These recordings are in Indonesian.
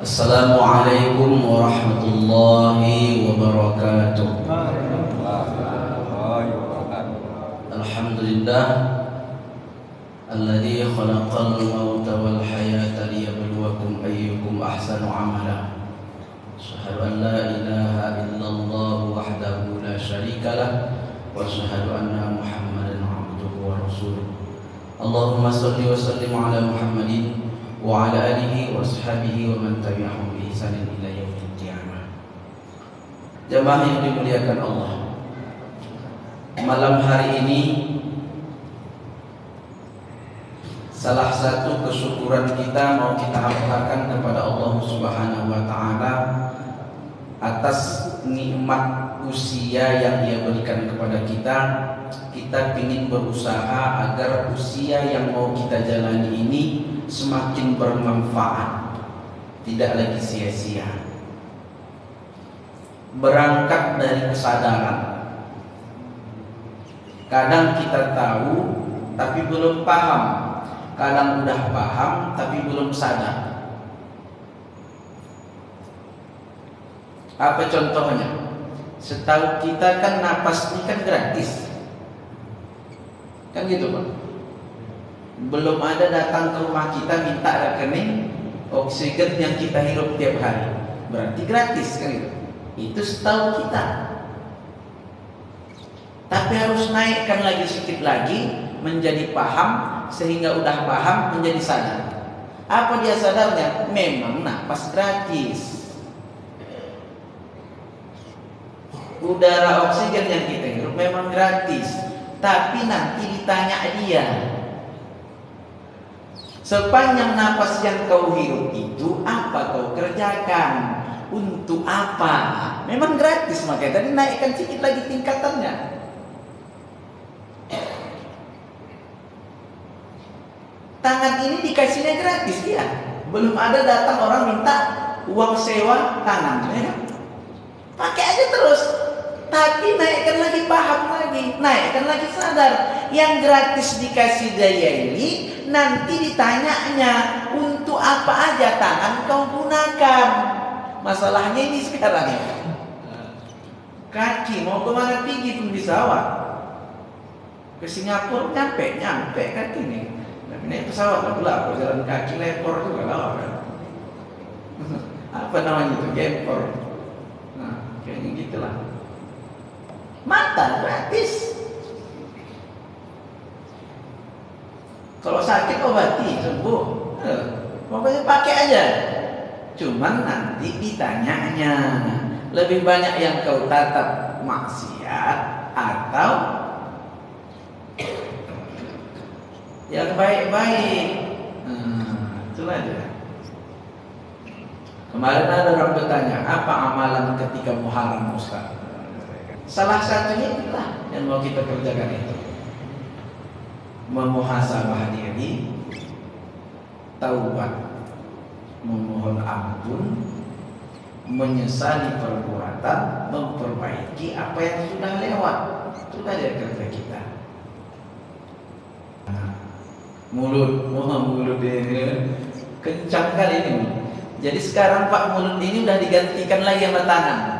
Assalamualaikum warahmatullahi wabarakatuh. Alhamdulillah alladzi khalaqal mauta wal hayata liyabluwakum ayyukum ahsanu amala. Asyhadu an la ilaha illallah wahdahu la syarika lah wa asyhadu anna Muhammadan abduhu wa rasuluh. Allahumma shalli wa sallim ala Muhammadin wa ala alihi wa ashabihi wa man tabi'ahum bi ihsanin ila yaumil qiyamah. Jamaah yang dimuliakan Allah, malam hari ini salah satu kesyukuran kita mau kita hartakan kepada Allah Subhanahu wa taala atas nikmat usia yang Dia berikan kepada kita. Kita ingin berusaha agar usia yang mau kita jalani ini semakin bermanfaat, tidak lagi sia-sia. Berangkat dari kesadaran. Kadang kita tahu tapi belum paham, kadang udah paham tapi belum sadar. Apa contohnya? Setahu kita kan napas ini kan gratis, kan gitu Pak. Belum ada datang ke rumah kita minta rekening oksigen yang kita hirup tiap hari, berarti gratis kan itu. Itu setahu kita. Tapi harus naikkan lagi sedikit lagi menjadi paham, sehingga udah paham menjadi sadar. Apa dia sadarnya? Memang napas gratis. Udara oksigen yang kita hirup memang gratis, tapi nanti ditanya dia, sepanjang napas yang kau hirup itu apa kau kerjakan, untuk apa? Memang gratis, makanya tadi naikkan sedikit lagi tingkatannya. Tangan ini dikasihnya gratis ya, belum ada datang orang minta uang sewa tangan, ya. Pakai aja terus. Tapi naikkan lagi paham lagi, naikkan lagi sadar. Yang gratis dikasih daya ini nanti ditanyanya, untuk apa aja tangan kau gunakan. Masalahnya ini sekarang, kaki mau kemana pergi pun bisa awak. Ke Singapura nyampe kaki nih. Tapi naik pesawat lah pula, kalau jalan kaki lepor juga lah kan. Apa namanya itu, gempor. Nah, kayaknya gitulah. Mata gratis. Kalau sakit obati, sembuh. Pokoknya pakai aja. Cuman nanti ditanyanya, lebih banyak yang kau tatap maksiat atau yang baik-baik. Itulah aja. Kemarin ada orang bertanya, apa amalan ketika Muharram Ustaz? Salah satunya itulah yang mau kita kerjakan itu. Memuhasabah diri, taubat, memohon ampun, menyesali perbuatan, memperbaiki apa yang sudah lewat. Itu saja kerja kita. Mulut ini kencang kali ini. Jadi sekarang Pak, mulut ini udah digantikan lagi sama tangan.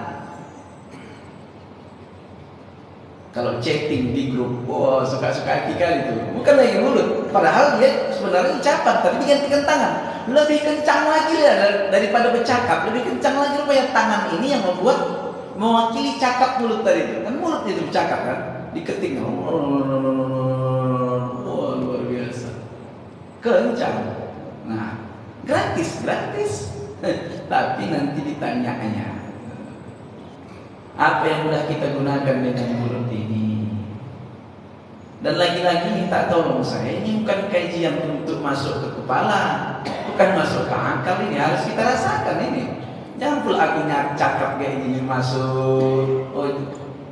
Kalau chatting di grup, wah suka-suka hati kali itu. Bukan lagi mulut, padahal dia sebenarnya ucapan, tapi digantikan tangan. Lebih kencang lagi ya daripada bercakap. Lebih kencang lagi rupanya tangan ini yang membuat mewakili cakap mulut tadi itu. Kan mulut itu bercakap kan, diketik. Wah luar biasa, kencang. Nah, gratis. Tapi nanti ditanyanya, apa yang sudah kita gunakan dengan mulut ini? Dan lagi-lagi minta tolong saya, ini bukan kajian untuk masuk ke kepala, bukan masuk ke akal, ini harus kita rasakan ini. Jangan pula aku cakap kayak gini masuk.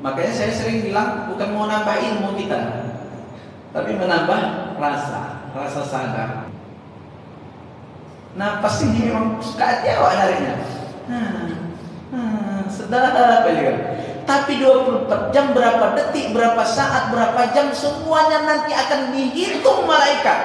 Makanya saya sering bilang bukan mau nambah ilmu kita, tapi menambah rasa sadar. Napas ini memang suka hati awak narinya. Sedap juga. Tapi 24 jam, berapa detik, berapa saat, berapa jam, semuanya nanti akan dihitung malaikat.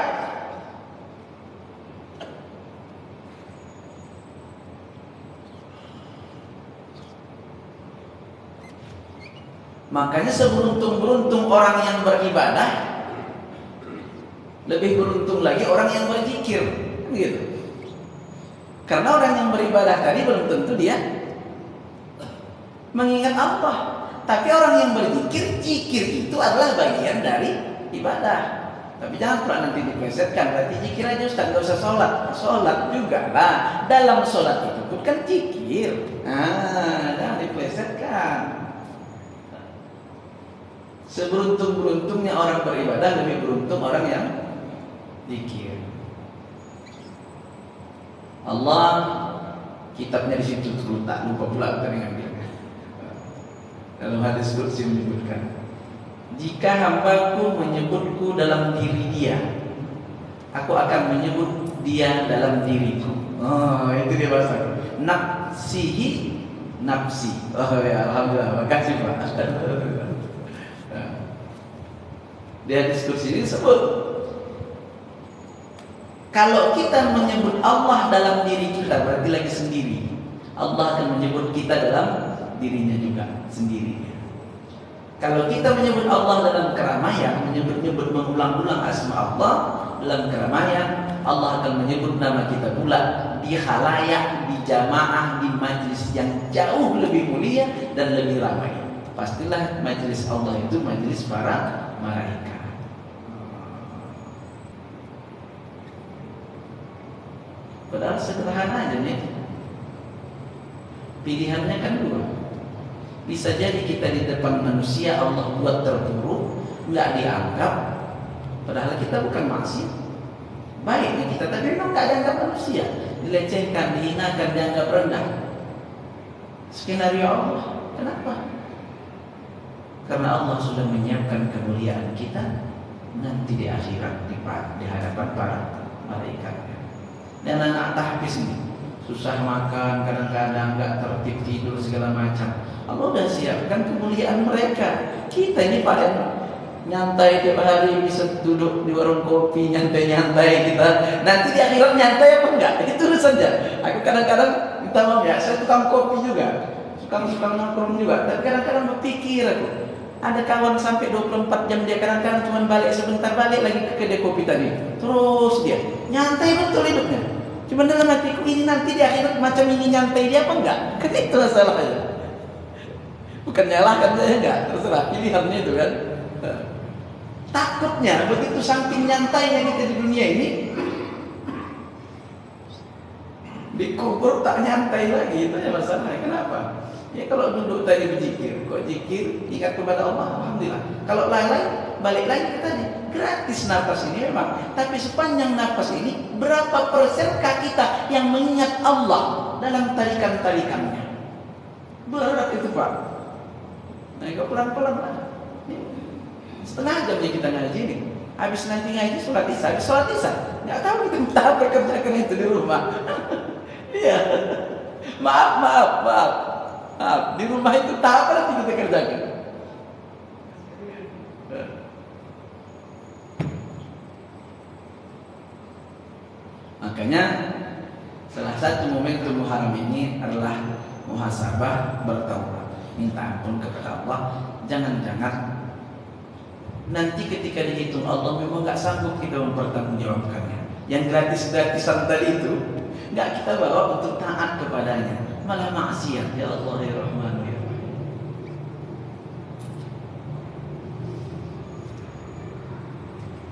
Makanya seberuntung-beruntung orang yang beribadah, lebih beruntung lagi orang yang berzikir, gitu. Karena orang yang beribadah tadi belum tentu dia mengingat Allah. Tapi orang yang berzikir, zikir itu adalah bagian dari ibadah. Tapi jangan pula nanti diplesetkan, berarti zikir aja Ustaz, nggak usah sholat. Sholat juga lah. Dalam sholat itu pun kan zikir. Jangan diplesetkan. Seberuntung-beruntungnya orang beribadah, lebih beruntung orang yang zikir. Allah, kitabnya di situ terletak, lupa pula tadi ngambil. Dalam hadis qudsi menyebutkan, jika hambaku menyebutku dalam diri dia, aku akan menyebut dia dalam diriku. Oh, itu dia bahasa. Nafsihi nafsi. Oh ya, alhamdulillah. Makasih Pak. Di hadis qudsi ini disebut, kalau kita menyebut Allah dalam diri kita, berarti lagi sendiri. Allah akan menyebut kita dalam dirinya juga sendiri. Kalau kita menyebut Allah dalam keramaian, menyebut-nyebut mengulang-ulang asma Allah dalam keramaian, Allah akan menyebut nama kita pula di khalayak, di jamaah, di majlis yang jauh lebih mulia dan lebih ramai. Pastilah majlis Allah itu majlis para malaikat. Padahal sederhana aja nih. Pilihannya kan dua. Bisa jadi kita di depan manusia Allah buat terburuk, nggak dianggap, padahal kita bukan maksiat. Baiknya kita tapi memang nggak dianggap manusia, dilecehkan, dihinakan, dianggap rendah. Skenario Allah. Kenapa? Karena Allah sudah menyiapkan kemuliaan kita nanti di akhirat di hadapan para malaikat. Dan anak tahfiz ini susah makan, kadang-kadang nggak tertib tidur segala macam. Allah udah siapkan kemuliaan mereka. Kita ini paling nyantai tiap hari, bisa duduk di warung kopi nyantai-nyantai kita. Nanti di akhirat nyantai apa enggak? Itu saja. Aku kadang-kadang minta maaf ya, saya tukang kopi juga, suka nongkrong juga. Tapi kadang-kadang berpikir aku, ada kawan sampai 24 jam dia kadang-kadang cuma balik sebentar, balik lagi ke kedai kopi tadi. Terus dia nyantai betul hidupnya. Cuma dalam hatiku ini nanti di akhirat macam ini nyantai dia apa enggak? Kan itu masalahnya. Bukan nyalahkan saya enggak, terserah pilihannya itu kan. Takutnya begitu saking nyantainya kita di dunia ini, dikubur tak nyantai lagi, itu aja masalahnya. Kenapa? Ya kalau duduk tadi berzikir, kok zikir ingat kepada Allah, alhamdulillah. Kalau lalai, balik lagi ke tadi. Gratis nafas ini memang, tapi sepanjang nafas ini berapa persenkah kita yang mengingat Allah dalam tarikan-tarikannya? Berat itu Pak. Nah, kok pelan-pelan lah. Setengah jam ya kita ngaji nih. Habis nanti ngaji sholat isya, nggak tahu kita tahap kerjakan itu di rumah. Iya. Maaf. Di rumah itu tahap nanti kita kerjakan. Makanya salah satu momentum Muharram ini adalah muhasabah, bertaubat, minta ampun kepada Allah. Jangan-jangan nanti ketika dihitung Allah memang nggak sanggup kita mempertanggungjawabkannya. Yang gratis-gratisan tadi itu nggak kita bawa untuk taat kepadanya, malah maksiat. Ya Allah ya Rahman ya Rahim.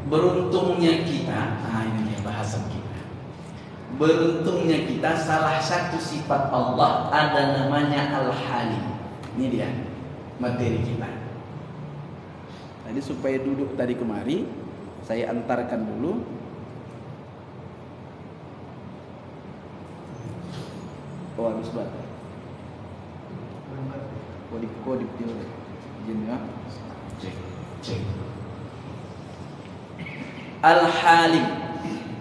Beruntungnya kita, ini dia bahasan kita. Beruntungnya kita, salah satu sifat Allah ada namanya Al-Halim. Ini dia materi kita. Tadi supaya duduk tadi kemari, saya antarkan dulu. Oh habis banget. Kodip dulu. Izin ya. Cek. Al-Halim.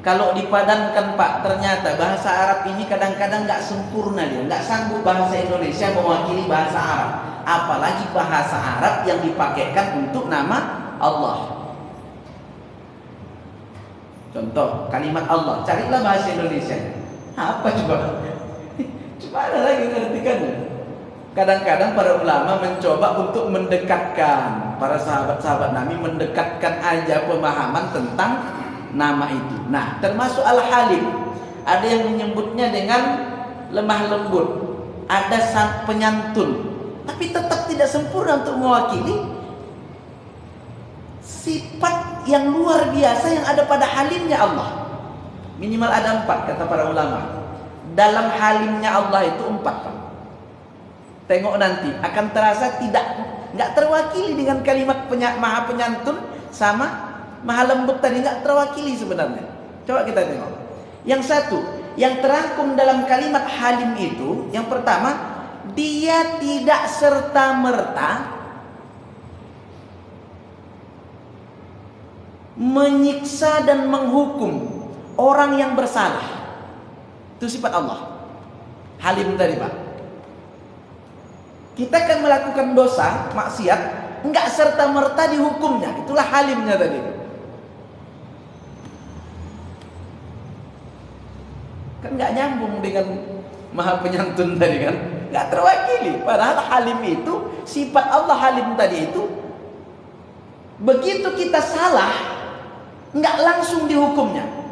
Kalau dipadankan Pak, ternyata bahasa Arab ini kadang-kadang nggak sempurna dia, nggak sanggup bahasa Indonesia mewakili bahasa Arab, apalagi bahasa Arab yang dipakaikan untuk nama Allah. Contoh kalimat Allah, carilah bahasa Indonesia. Apa coba? Coba ada lagi ngertikannya. Kadang-kadang para ulama mencoba untuk mendekatkan para sahabat-sahabat Nabi, mendekatkan aja pemahaman tentang nama itu. Nah, termasuk Al-Halim. Ada yang menyebutnya dengan lemah lembut, ada penyantun, tapi tetap tidak sempurna untuk mewakili sifat yang luar biasa yang ada pada halimnya Allah. Minimal ada 4 kata para ulama. Dalam halimnya Allah itu 4, Pak. Tengok nanti akan terasa nggak terwakili dengan kalimat maha penyantun sama maha lembut tadi, nggak terwakili sebenarnya. Coba kita tengok. Yang satu, yang terangkum dalam kalimat halim itu, yang pertama, dia tidak serta-merta menyiksa dan menghukum orang yang bersalah. Itu sifat Allah. Halim tadi, Pak. Kita akan melakukan dosa, maksiat, enggak serta-merta dihukumnya. Itulah halimnya tadi. Kan enggak nyambung dengan maha penyantun tadi kan. Enggak terwakili. Padahal halim itu, sifat Allah halim tadi itu, begitu kita salah, enggak langsung dihukumnya.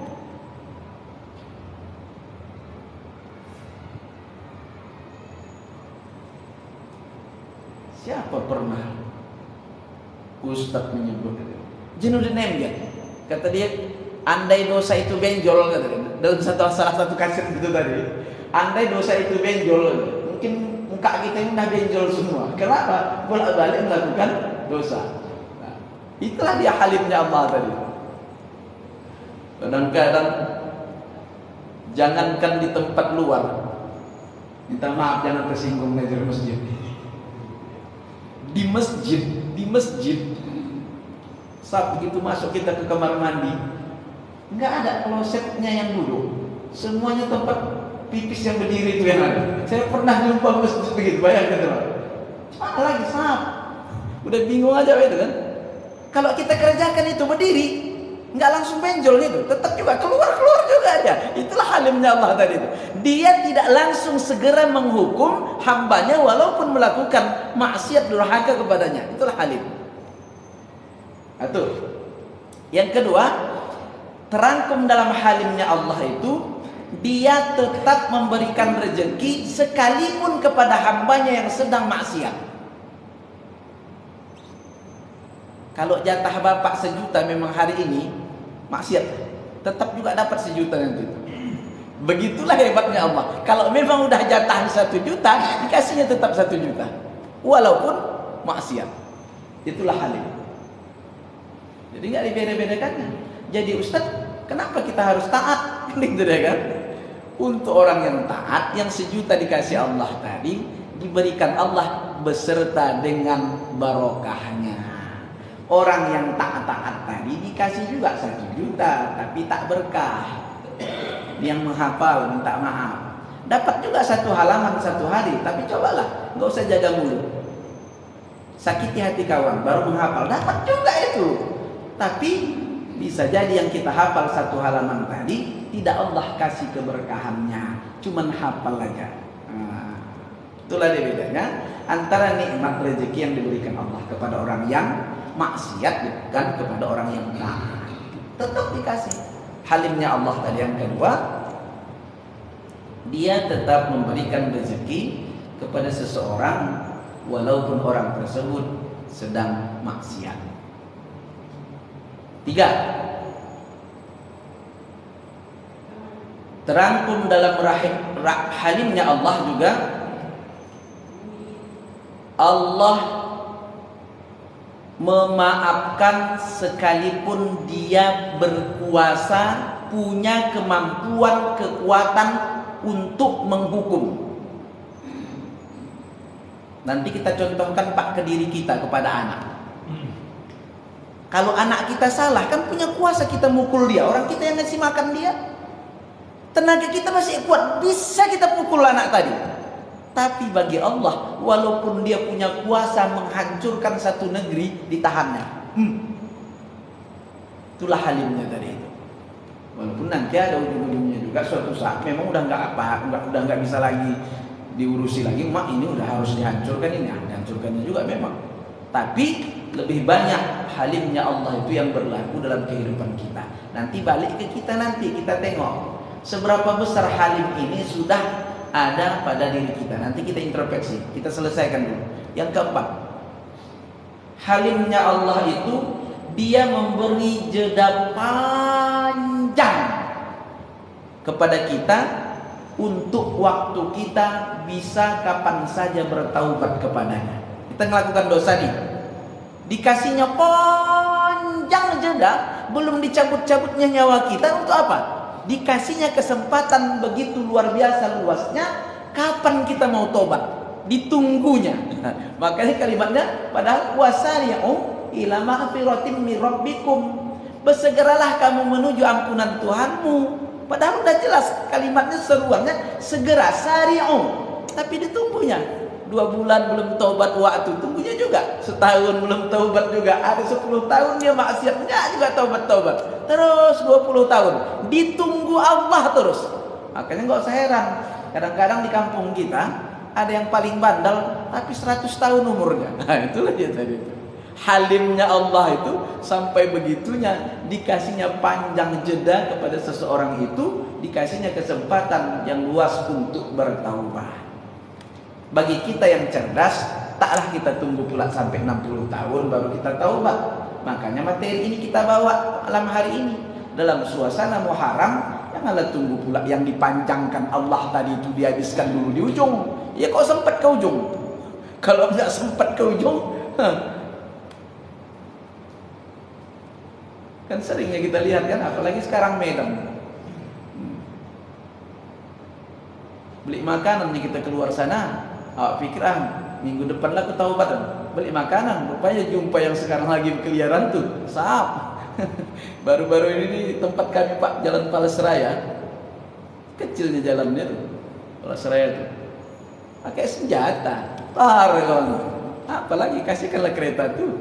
Siapa pernah Ustadz menyebut Jainuddin Amjad, kata dia, andai dosa itu benjol, kata dia, dalam salah satu kaset itu tadi, andai dosa itu benjol, mungkin muka kita ini udah benjol semua. Kenapa? Bolak-balik melakukan dosa. Nah, itulah dia halimnya Allah tadi. Kadang-kadang jangankan di tempat luar, minta maaf jangan tersinggung meja masjid. Di masjid saat begitu masuk kita ke kamar mandi, nggak ada klosetnya yang dulu, semuanya tempat pipis yang berdiri itu yang ada. Saya pernah jumpa masjid begitu, bayangkan teman. Mana lagi sahab, udah bingung aja itu kan. Kalau kita kerjakan itu berdiri, nggak langsung benjol gitu, tetap juga keluar juga aja. Itulah halimnya Allah tadi itu. Dia tidak langsung segera menghukum hambanya walaupun melakukan maksiat durhaka kepadanya. Itulah halim. Itu. Yang kedua, terangkum dalam halimnya Allah itu, dia tetap memberikan rezeki sekalipun kepada hambanya yang sedang maksiat. Kalau jatah bapak 1 juta memang hari ini maksiat, tetap juga dapat 1 juta nanti. Begitulah hebatnya Allah. Kalau memang udah jatah 1 juta, dikasihnya tetap 1 juta, walaupun maksiat. Itulah halim. Jadi nggak dibeda-bedakannya. Jadi Ustaz, kenapa kita harus taat? Gitu deh kan? Untuk orang yang taat, yang 1 juta dikasih Allah tadi, diberikan Allah beserta dengan barokahnya. Orang yang taat tadi dikasih juga 1 juta, tapi tak berkah. Yang menghafal minta maaf, dapat juga 1 halaman 1 hari, tapi cobalah, nggak usah jaga mulut, sakiti hati kawan, baru menghafal, dapat juga itu. Tapi bisa jadi yang kita hafal 1 halaman tadi tidak Allah kasih keberkahannya, cuman hafal aja. Nah, itulah dia bedanya antara nikmat rezeki yang diberikan Allah kepada orang yang maksiat bukan kepada orang yang taat. Tetap dikasih. Halimnya Allah tadi yang kedua, dia tetap memberikan rezeki kepada seseorang walaupun orang tersebut sedang maksiat. 3, terangkum dalam halimnya Allah juga, Allah memaafkan sekalipun dia berkuasa, punya kemampuan, kekuatan untuk menghukum. Nanti kita contohkan Pak ke diri kita, kepada anak. Kalau anak kita salah, kan punya kuasa kita mukul dia. Orang kita yang ngasih makan dia, tenaga kita masih kuat, bisa kita pukul anak tadi. Tapi bagi Allah, walaupun dia punya kuasa menghancurkan satu negeri, ditahannya. Itulah halimnya tadi itu. Walaupun nanti ada ujung-ujungnya juga suatu saat memang udah nggak bisa lagi diurusi lagi, mak ini udah harus dihancurkan, ini dihancurkannya juga memang. Tapi lebih banyak halimnya Allah itu yang berlaku dalam kehidupan kita. Nanti balik ke kita, nanti kita tengok seberapa besar halim ini sudah ada pada diri kita. Nanti kita introspeksi, kita selesaikan dulu. Yang keempat, halimnya Allah itu dia memberi jeda panjang kepada kita untuk waktu kita bisa kapan saja bertaubat kepadanya. Kita melakukan dosa nih, dikasihnya panjang jeda, belum dicabut-cabutnya nyawa kita untuk apa? Dikasihnya kesempatan begitu luar biasa luasnya, kapan kita mau tobat? Ditunggunya. Makanya kalimatnya padahal wasari'u ila maghfiratin min rabbikum. Bersegeralah kamu menuju ampunan Tuhanmu. Padahal udah jelas kalimatnya, seruannya segera, sari'u. Tapi ditunggunya. 2 bulan belum taubat, waktu tunggunya juga. Setahun belum taubat juga. Ada 10 tahun dia maksiatnya juga taubat-taubat. Terus 20 tahun ditunggu Allah terus. Makanya nggak usah heran, kadang-kadang di kampung kita ada yang paling bandel tapi 100 tahun umurnya. Nah, itulah dia tadi itu. Halimnya Allah itu sampai begitunya, dikasihnya panjang jeda kepada seseorang itu, dikasihnya kesempatan yang luas untuk bertaubat. Bagi kita yang cerdas, taklah kita tunggu pula sampai 60 tahun baru kita taubat. Makanya materi ini kita bawa malam hari ini dalam suasana Muharram. Janganlah tunggu pula yang dipanjangkan Allah tadi itu dihabiskan dulu di ujung. Ya kok sempat ke ujung? Kalau nggak sempat ke ujung, kan seringnya kita lihat kan, apalagi sekarang Medan. Beli makanan nih kita keluar sana. Awak pikir minggu depan lah aku taubat, beli makanan. Rupanya jumpa yang sekarang lagi berkeliaran tuh sap. Baru-baru ini di tempat kami Pak, Jalan Palesraya, kecilnya jalannya tuh Palesraya tuh, pakai senjata, apalagi kasihkanlah kereta tuh.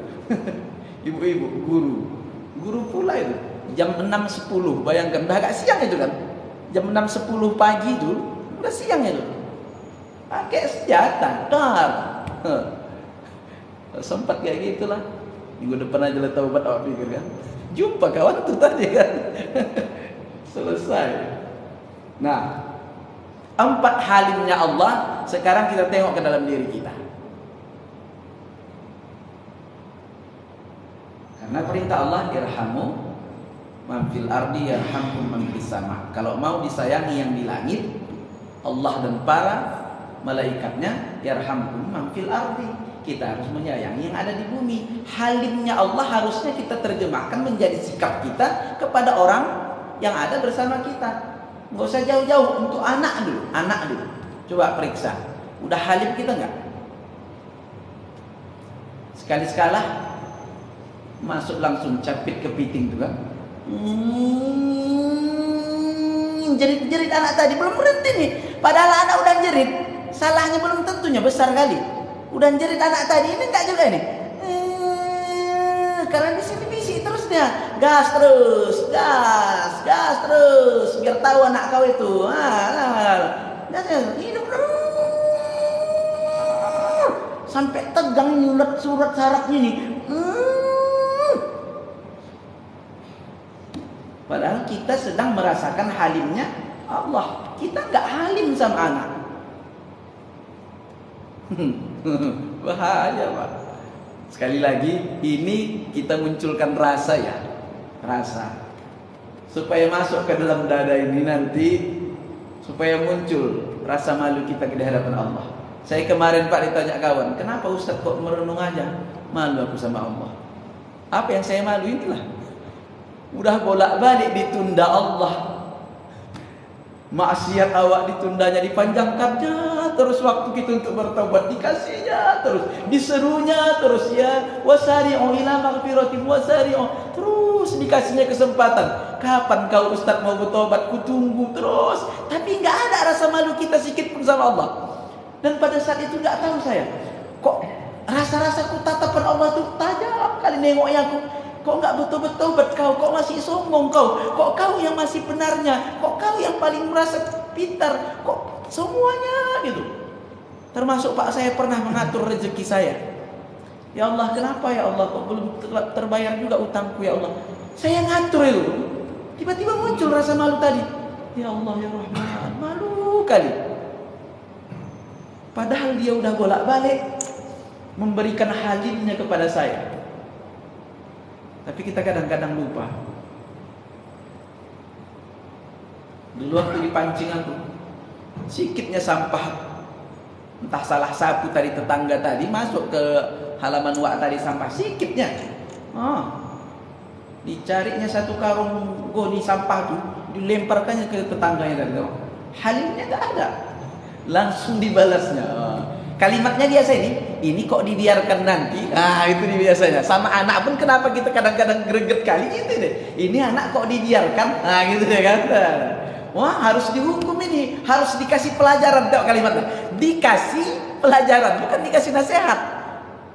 Ibu-ibu, guru pula itu, jam 6.10, bayangkan udah agak siang itu kan, jam 6.10 pagi itu udah siang itu. Pakai senjata, sempat kayak gitulah. Minggu depan aja lah taubat, awak pikir kan. Jumpa kawan tuh tadi kan. Selesai. Nah, 4 halimnya Allah. Sekarang kita tengok ke dalam diri kita. Karena perintah Allah, irhamu man fil ardi yarhamkum man fis sama. Kalau mau disayangi yang di langit, Allah dan para malaikatnya, yarhamkum man fil ardi, kita harus menyayangi yang ada di bumi. Halimnya Allah harusnya kita terjemahkan menjadi sikap kita kepada orang yang ada bersama kita. Nggak usah jauh-jauh, untuk anak dulu. Coba periksa, udah halim kita nggak? Sekali-sekala masuk langsung capit kepiting tuh kan. Jerit-jerit anak tadi belum berhenti nih, padahal anak udah jerit. Salahnya belum tentunya besar kali. Udah jerit anak tadi ini enggak juga nih. Karena bisik-bisik terus dia. Gas terus. Biar tahu anak kau itu. Hidup sampai tegang nyulat surat syaratnya nih. Padahal kita sedang merasakan halimnya Allah. Kita enggak halim sama anak. Bahaya Pak. Sekali lagi ini kita munculkan rasa ya, rasa supaya masuk ke dalam dada ini nanti, supaya muncul rasa malu kita di hadapan Allah. Saya kemarin Pak ditanya kawan, kenapa Ustaz kok merenung aja? Malu aku sama Allah. Apa yang saya malu inilah, udah bolak-balik ditunda Allah. Maksiat awak ditundanya, dipanjangkannya terus waktu kita untuk bertobat, dikasihnya terus, diserunya terus ya, wasari'u ila maghfiratin wasari'u, terus dikasihnya kesempatan. Kapan kau Ustaz mau bertobat? Kutunggu terus, tapi nggak ada rasa malu kita sedikit pun sama Allah. Dan pada saat itu nggak tahu saya, kok rasa-rasaku tatapan Allah tuh tajam kali nengoknya aku. Kok nggak betul-betul kau? Kok masih sombong kau? Kok kau yang masih benarnya? Kok kau yang paling merasa pintar? Kok semuanya gitu? Termasuk Pak, saya pernah mengatur rezeki saya. Ya Allah, kenapa ya Allah kok belum terbayar juga utangku ya Allah. Saya ngatur itu. Tiba-tiba muncul rasa malu tadi. Ya Allah ya Rahman, malu kali. Padahal dia udah bolak-balik memberikan halimnya kepada saya. Tapi kita kadang-kadang lupa. Dulu waktu dipancing aku, sikitnya sampah, entah salah sapu tadi tetangga tadi masuk ke halaman wak tadi, sampah sikitnya. Dicarinya satu karung goni sampah tuh, dilemparkannya ke tetangganya tadi. Halimnya tak ada, langsung dibalasnya. Kalimatnya biasa ini kok dibiarkan nanti. Itu biasanya. Sama anak pun kenapa kita kadang-kadang greget kali gitu deh. Ini anak kok dibiarkan. Gitu deh kan. Wah, harus dihukum ini, harus dikasih pelajaran. Tengok kalimatnya. Dikasih pelajaran, bukan dikasih nasihat.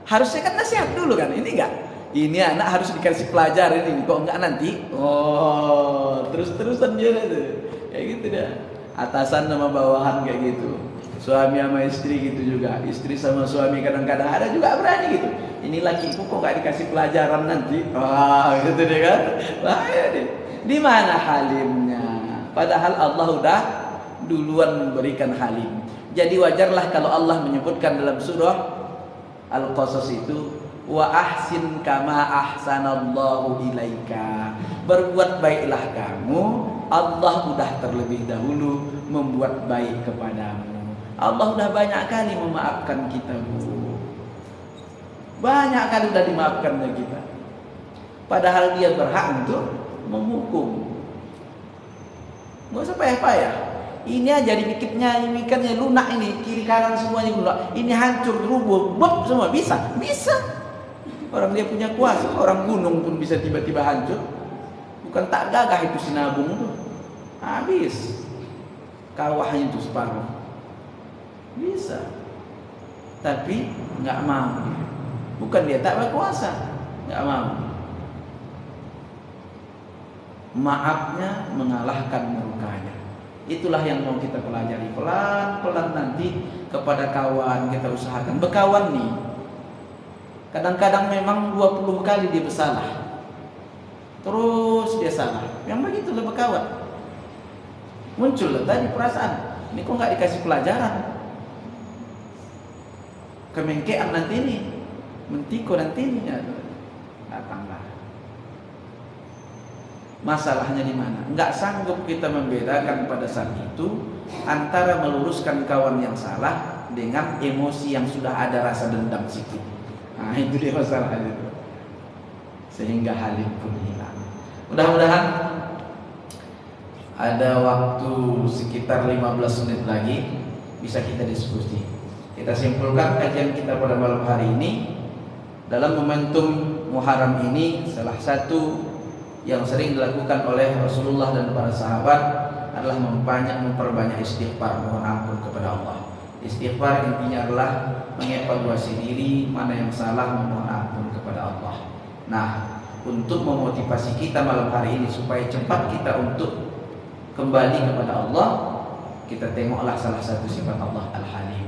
Harusnya kan nasihat dulu kan. Ini enggak. Ini anak harus dikasih pelajaran ini. Kok enggak nanti? Terus-terusan dia tuh. Kayak gitu dah. Atasan sama bawahan kayak gitu. Suami sama istri gitu juga. Istri sama suami kadang-kadang ada juga berani gitu. Ini lakiku kok gak dikasih pelajaran nanti. Gitu deh kan. Bahaya deh. Di mana halimnya? Padahal Allah udah duluan memberikan halim. Jadi wajarlah kalau Allah menyebutkan dalam surah Al-Qasas itu, wa ahsin kama ahsanallahu ilaika. Berbuat baiklah kamu, Allah udah terlebih dahulu membuat baik kepadamu. Allah udah banyak kali memaafkan kita, Bu. Banyak kali udah dimaafkannya kita. Padahal dia berhak untuk menghukum. Nggak usah payah-payah. Ini aja dibikinnya lunak ini, kiri kanan semuanya lunak. Ini hancur, rubuh, bop semua bisa. Orang dia punya kuasa. Orang gunung pun bisa tiba-tiba hancur. Bukan tak gagah itu Sinabung tuh. Habis. Kawahnya itu separuh. Bisa, tapi nggak mau. Bukan dia tak berkuasa, nggak mau. Maafnya mengalahkan murkanya. Itulah yang mau kita pelajari pelan-pelan nanti kepada kawan kita usahakan. Berkawan nih, kadang-kadang memang 20 kali dia bersalah, terus dia salah. Yang begitulah berkawan. Muncul tadi perasaan, ini kok nggak dikasih pelajaran. Kemengkean nanti ini, mentiko nanti ini, datanglah. Masalahnya di mana? Enggak sanggup kita membedakan pada saat itu antara meluruskan kawan yang salah dengan emosi yang sudah ada rasa dendam sikit. Itu dia masalahnya itu. Sehingga halim pun hilang. Mudah-mudahan ada waktu sekitar 15 menit lagi bisa kita diskusi. Kita simpulkan kajian kita pada malam hari ini. Dalam momentum Muharram ini, salah satu yang sering dilakukan oleh Rasulullah dan para sahabat adalah memperbanyak istighfar, mohon ampun kepada Allah. Istighfar intinya adalah mengevaluasi diri, mana yang salah, memohon ampun kepada Allah. Nah, untuk memotivasi kita malam hari ini supaya cepat kita untuk kembali kepada Allah, kita tengoklah salah satu sifat Allah Al-Halim.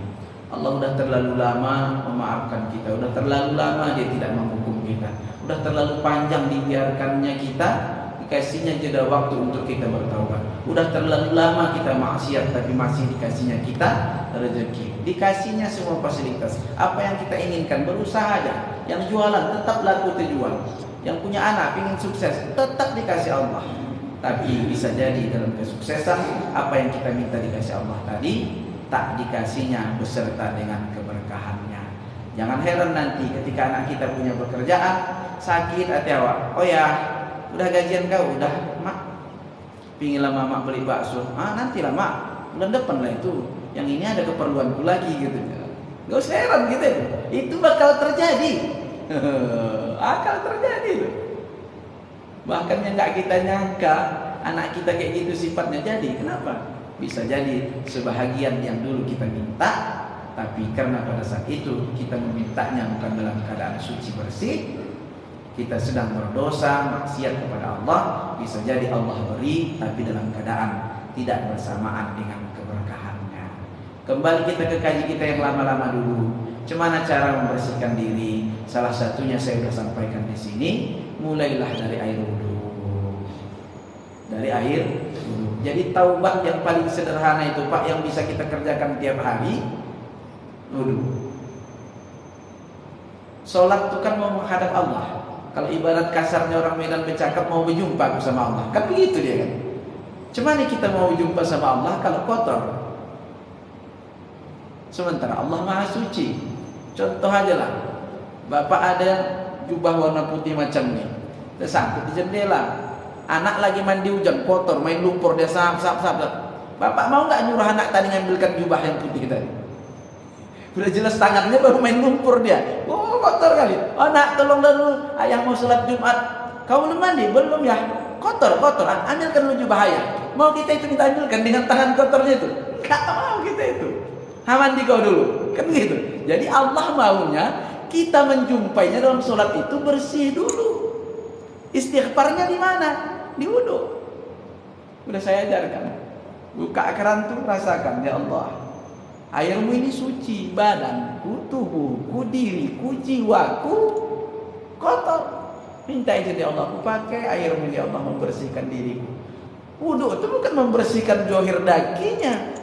Allah udah terlalu lama memaafkan kita, udah terlalu lama dia tidak menghukum kita, udah terlalu panjang dibiarkannya kita, dikasihnya jeda waktu untuk kita bertaubat. Udah terlalu lama kita maksiat tapi masih dikasihnya kita rezeki, dikasihnya semua fasilitas. Apa yang kita inginkan, berusaha aja. Yang jualan tetap laku terjual, yang punya anak ingin sukses tetap dikasih Allah. Tapi bisa jadi dalam kesuksesan apa yang kita minta dikasih Allah tadi tak dikasihnya beserta dengan keberkahannya. Jangan heran nanti ketika anak kita punya pekerjaan, sakit hati awak. Oh ya, udah gajian kau, udah mak, pinginlah mama beli bakso. Nantilah mak, bulan depan lah itu. Yang ini ada keperluanku lagi gitu. Gak usah heran gitu. Itu bakal terjadi. Akan terjadi tuh. Bahkan yang gak kita nyangka anak kita kayak gitu sifatnya jadi. Kenapa? Bisa jadi sebahagian yang dulu kita minta, tapi karena pada saat itu kita memintanya bukan dalam keadaan suci bersih, kita sedang berdosa, maksiat kepada Allah. Bisa jadi Allah beri, tapi dalam keadaan tidak bersamaan dengan keberkahannya. Kembali kita ke kaji kita yang lama-lama dulu. Gimana cara membersihkan diri? Salah satunya saya sudah sampaikan di sini. Mulailah dari air wudu. Dari air wudu. Jadi taubat yang paling sederhana itu Pak, yang bisa kita kerjakan tiap hari, wudu. Sholat itu kan mau menghadap Allah. Kalau ibarat kasarnya orang Medan bercakap, mau berjumpa sama Allah. Kan begitu dia kan. Gimana kita mau berjumpa sama Allah kalau kotor? Sementara Allah Maha Suci. Contoh aja lah, bapak ada jubah warna putih macam ini, tersangkut di jendela. Anak lagi mandi hujan, kotor, main lumpur, dia sap. Bapak mau nggak nyuruh anak tadi ngambilkan jubah yang putih tadi? Udah jelas tangannya baru main lumpur dia. Oh, kotor kali. Oh, nak tolong dulu, ayah mau sholat Jumat. Kau belum mandi? Belum ya? Kotor. Ambilkan lu jubah ayah. Mau kita itu minta ambilkan dengan tangan kotornya itu? Nggak mau kita itu. Mandi kau dulu, kan gitu. Jadi Allah maunya kita menjumpainya dalam sholat itu bersih dulu. Istighfarnya di mana? Di wudu. Udah saya ajarkan. Buka keran tuh, rasakan, ya Allah, airmu ini suci, badanku, tubuhku, diriku, jiwaku kotor. Minta izin ya Allah, aku pakai airmu ya Allah membersihkan diriku. Wudu itu bukan membersihkan johir dakinya.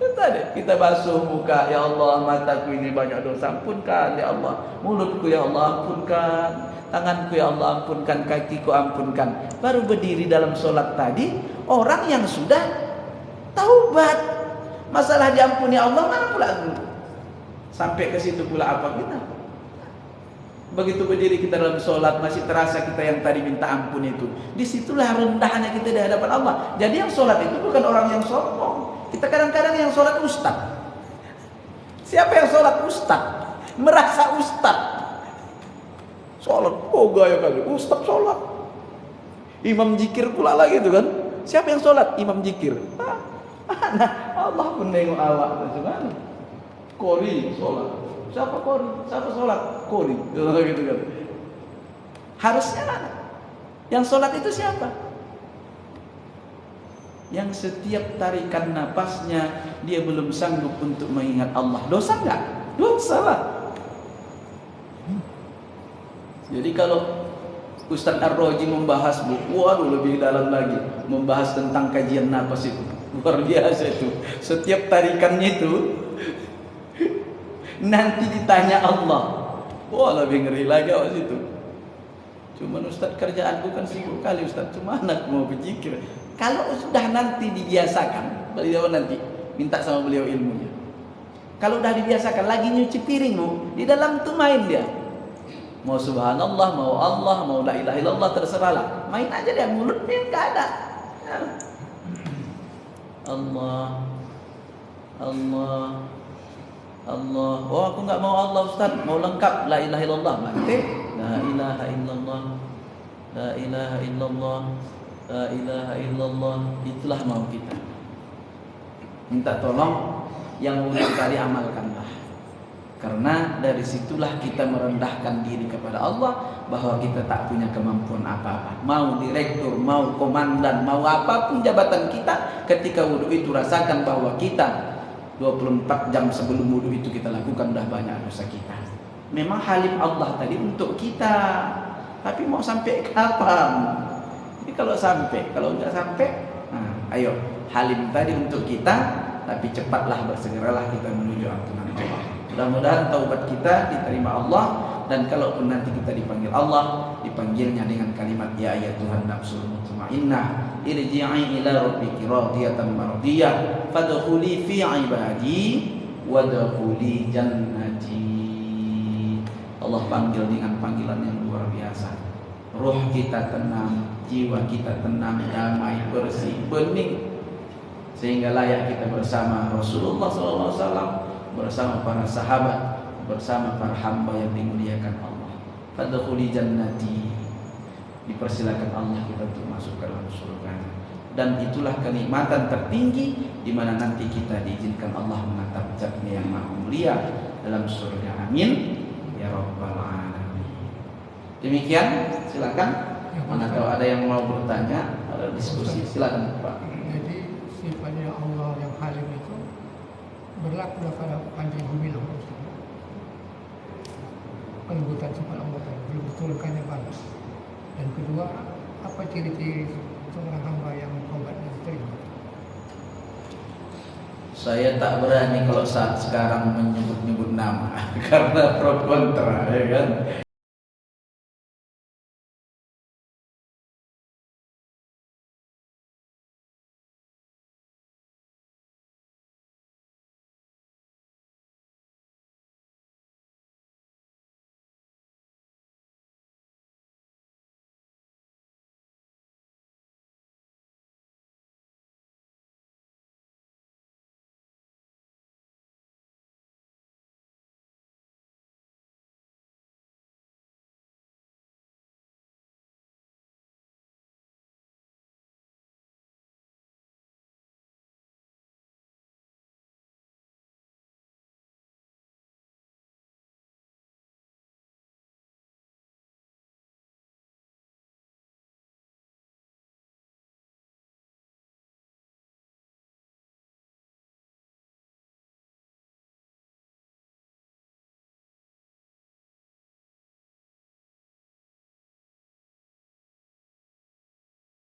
Tadi kita basuh muka, ya Allah, mataku ini banyak dosa, ampunkan ya Allah. Mulutku ya Allah, ampunkan. Tanganku ya Allah, ampunkan. Kakiku ampunkan. Baru berdiri dalam sholat tadi, orang yang sudah taubat. Masalah diampuni Allah mana pula? Sampai ke situ pula apa kita? Begitu berdiri kita dalam sholat, masih terasa kita yang tadi minta ampun itu. Disitulah rendahnya kita di hadapan Allah. Jadi yang sholat itu bukan orang yang sombong. Kita kadang-kadang yang sholat ustaz. Siapa yang sholat ustaz? Merasa ustaz. Sholat, oh gaya kali, ustaz sholat. Imam zikir pula lagi itu kan. Siapa yang sholat? Imam zikir. Nah, Allah pun nengok awak. Bagaimana? Qori sholat. Siapa qori? Siapa sholat? Qori. Gitu kan. Harusnya mana? Yang sholat itu siapa? Yang setiap tarikan napasnya dia belum sanggup untuk mengingat Allah. Dosa enggak? Dosa lah. Jadi kalau Ustaz Ar-Roji membahas buku, waduh lebih dalam lagi, membahas tentang kajian napas itu luar biasa itu. Setiap tarikannya itu nanti ditanya Allah. Wah, lebih ngeri lagi awas itu. Cuman Ustaz, kerjaanku kan sibuk kali Ustaz, cuma anak mau berzikir. Kalau sudah nanti dibiasakan, beliau nanti minta sama beliau ilmunya. Kalau udah dibiasakan, lagi nyuci piringmu, di dalam tuh main dia. Mau subhanallah, mau Allah, mau la ilaha illallah, terserahlah. Main aja dia, mulutnya nggak ada. Allah, Allah, Allah. Oh, aku nggak mau Allah Ustaz, mau lengkap la ilaha illallah. Mati. La ilaha illallah, la ilaha illallah, la ilaha illallah. Itulah mau kita. Minta tolong yang mulia tadi amalkanlah. Karena dari situlah kita merendahkan diri kepada Allah bahwa kita tak punya kemampuan apa-apa. Mau direktur, mau komandan, mau apapun jabatan kita, ketika wudu itu rasakan bahwa kita 24 jam sebelum wudu itu kita lakukan udah banyak dosa kita. Memang halim Allah tadi untuk kita, tapi mau sampai kapan? Jadi kalau sampai, kalau nggak sampai, nah, ayo halim tadi untuk kita, tapi cepatlah bersegeralah kita menuju ampunan Allah. Mudah-mudahan taubat kita diterima Allah, dan kalaupun nanti kita dipanggil Allah, dipanggilnya dengan kalimat ya ayyatuhan nafsul mutmainnah irji'i ila rabbiki radiyatan mardiyah fadkhuli fi ibadi wadkhuli jannati. Allah panggil dengan panggilan yang luar biasa. Ruh kita tenang, jiwa kita tenang, damai, bersih, bening, sehingga layak kita bersama Rasulullah SAW, bersama para sahabat, bersama para hamba yang dimuliakan Allah. Fadkhuli jannati. Dipersilakan Allah kita untuk masuk ke dalam surga. Dan itulah kenikmatan tertinggi di mana nanti kita diizinkan Allah menatap zatnya yang maha mulia dalam surga. Amin ya rabbal alamin. Demikian, silakan. Mana tahu ada yang mau bertanya, ada diskusi, silakan Pak. Jadi sifatnya Allah yang halim itu berlaku pada panjang humilah pelembutan sifat anggota belum diturunkannya balas. Dan kedua, apa ciri-ciri seorang hamba yang taubatnya diterima? Saya tak berani kalau saat sekarang menyebut-nyebut nama karena pro kontra, ya kan.